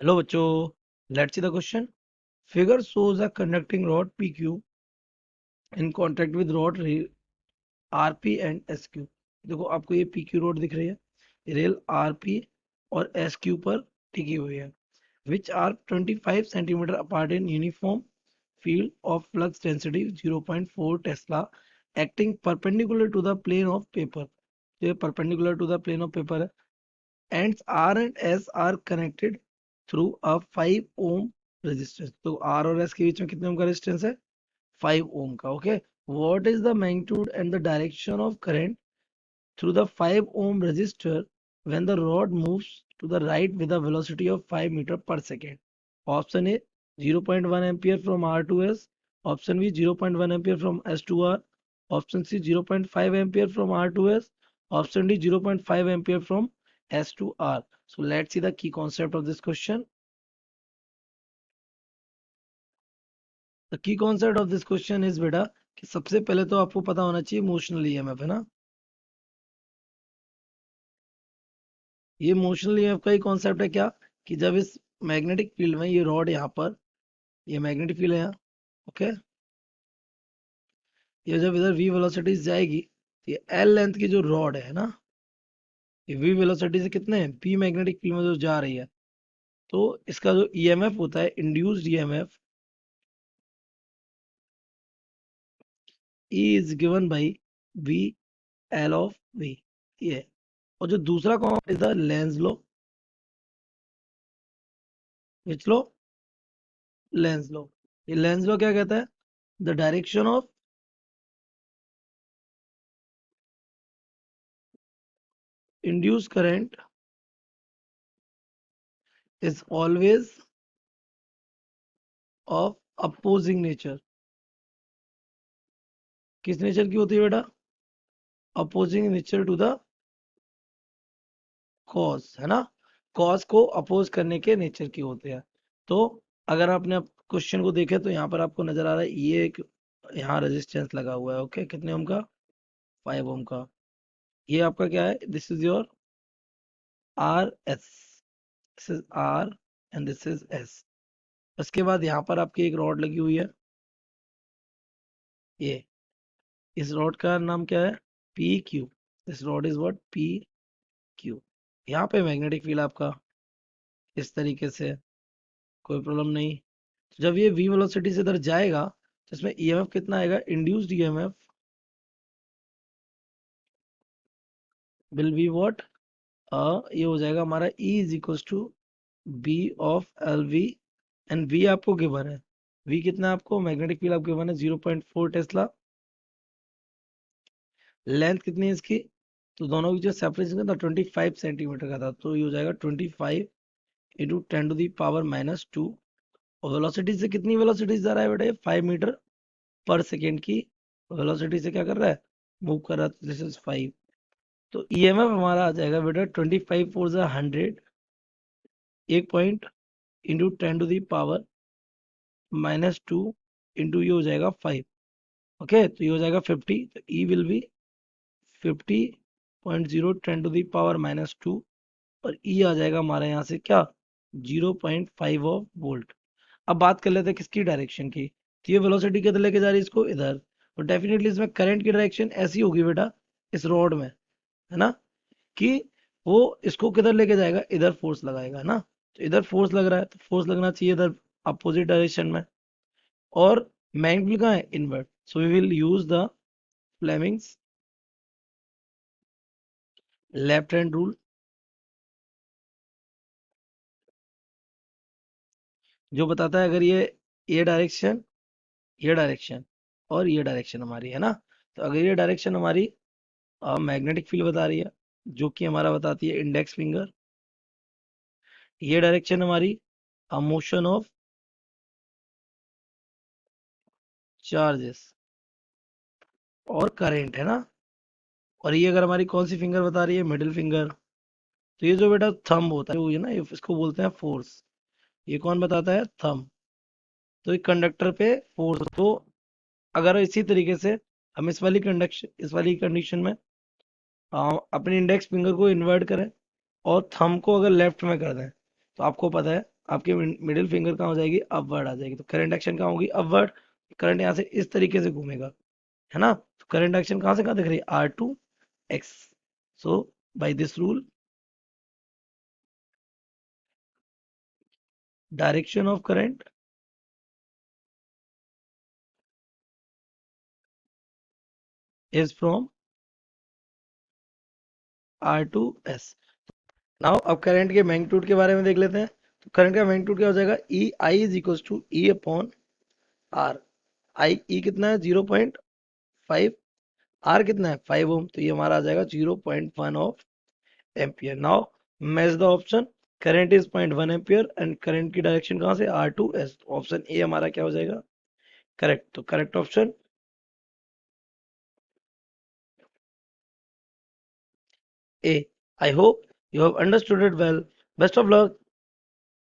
Hello, बच्चों. Let's see the question. Figure shows a conducting rod PQ in contact with rod rail RP and SQ. देखो आपको ये PQ road दिख रही है. रेल RP और SQ पर टिकी हुई है. Which are 25 centimeter apart in uniform field of flux density 0.4 Tesla acting perpendicular to the plane of paper. ये perpendicular to the plane of paper है. Ends R and S are connected through a 5 ohm resistance. तो R और S के बीच में कितने ओम का resistance है? 5 ohm का. Okay. What is the magnitude and the direction of current through the 5 ohm resistor when the rod moves to the right with a velocity of 5 meter per second? Option A 0.1 ampere from R to S. Option B 0.1 ampere from S to R. Option C 0.5 ampere from R to S. Option D 0.5 ampere from S to R. So let's see the key concept of this question. The key concept of this question is बेटा कि सबसे पहले तो आपको पता होना चाहिए motional EMF है ना. ये मोशनल ईएमएफ का ही कॉन्सेप्ट है क्या कि जब इस मैग्नेटिक फील्ड में ये रॉड यहाँ पर ये मैग्नेटिक फील्ड है यहाँ. ओके. ये जब इधर v वेलोसिटी जाएगी तो ये l लेंथ की जो रॉड है ना ये v वेलोसिटी से कितने p मैग्नेटिक फील्ड में जो जा रही है तो इसका जो ईएमएफ होता है induced EMF E is given by v l of v. ये. और जो दूसरा concept is the Lenz law. Which law? Lenz law. ये लेंज लॉ क्या कहता है? The direction of induce current is always of opposing nature. किस nature की होती है बेटा? Opposing nature to the cause है ना. कॉज को अपोज करने के नेचर की होते हैं. तो अगर आपने क्वेश्चन को देखे तो यहाँ पर आपको नजर आ रहा है ये एक यहाँ रेजिस्टेंस लगा हुआ है. ओके. कितने ओम का? 5 ओम का. ये आपका क्या है? This is your R S. This is R and this is S. उसके बाद यहाँ पर आपकी एक रॉड लगी हुई है. ये इस रॉड का नाम क्या है? P Q. This rod is what? P Q. यहाँ पे मैग्नेटिक फील्ड आपका इस तरीके से कोई प्रॉब्लम नहीं. तो जब ये v वेलोसिटी से इधर जाएगा तो इसमें ईएमएफ कितना आएगा? Induced EMF will be what? ये हो जाएगा हमारा E is equal to B of L V. And v आपको गिवन है. v कितना है आपको? मैग्नेटिक फील्ड आपको गिवन है 0.4 टेस्ला. लेंथ कितनी है इसकी? तो दोनों की जो सेपरेशन था 25 सेंटीमीटर का था तो ये हो जाएगा 25 इंटू 10 टू दी पावर -2. और वेलोसिटी से कितनी वेलोसिटी जा रहा है बेटा? 5 मीटर पर सेकेंड की वेलोसिटी से क्या कर रहा है? मूव कर रहा है. This is 5. तो ईएमएफ हमारा आ जाएगा बेटा 25 for 100. 1 point into 10 to the power -2 into ये हो जाएगा 5. ओके. तो ये हो जाएगा 50. तो E will be 50.0 10 to the power -2. और ई आ जाएगा हमारे यहाँ से क्या? 0.5 ऑफ वोल्ट. अब बात कर लेते हैं किसकी डायरेक्शन की. तो ये वेलोसिटी किधर लेके जा रही है? इसको इधर. तो डेफिनेटली इसमें करंट की डायरेक्शन ऐसी होगी बेटा इस रॉड में है ना कि वो इसको किधर लेके जाएगा? इधर फोर्स लगाएगा ना. तो इधर फोर्स लग रहा है तो फोर्स लगना चाहिए इधर अपोजिट डायरेक्शन में. और मैग्नेटिक कहाँ है? Invert. So we will use the Fleming's left hand rule जो बताता है अगर ये डायरेक्शन ये डायरेक्शन और ये डायरेक्शन हमारी है ना. तो अगर ये डायरेक्शन हमारी मैग्नेटिक फील्ड बता रही है जो कि हमारा बताती है इंडेक्स फिंगर. ये डायरेक्शन हमारी मोशन ऑफ चार्जेस और करंट है ना. और ये अगर हमारी कौन सी फिंगर बता रही है? Middle finger. तो ये जो बेटा थंब होता है वो ये ना इसको बोलते हैं फोर्स. ये कौन बताता है? थंब. तो एक कंडक्टर पे फोर्स. तो अगर इसी तरीके से हम इस वाली कंडीशन में अपने इंडेक्स फिंगर को इन्वर्ट करें और थंब को अगर लेफ्ट में कर दें तो आपको पता है आपकी मिडिल फिंगर कहाँ हो जाएगी, अपवर्ड आ जाएगी। तो करंट एक्शन कहाँ होगी, अपवर्ड। करंट यहाँ से इस तरीके से घूमेगा, है ना। तो करंट एक्शन कहाँ से कहाँ दिख रही है, R2X। So by this rule, direction of current is from R2S। Now अब करंट के मैग्नीट्यूड के बारे में देख लेते हैं। तो करंट का मैग्नीट्यूड क्या हो जाएगा, E I is equal to E upon R. I E कितना है, 0.5, आर कितना है, 5 ओम। तो ये हमारा आ जाएगा 0.1 of ampere. Now match the option, current is 0.1 ampere and current की डायरेक्शन कहाँ से, R2S। ऑप्शन ए हमारा क्या हो जाएगा, करेक्ट। तो correct option A. I hope you have understood it well. Best of luck.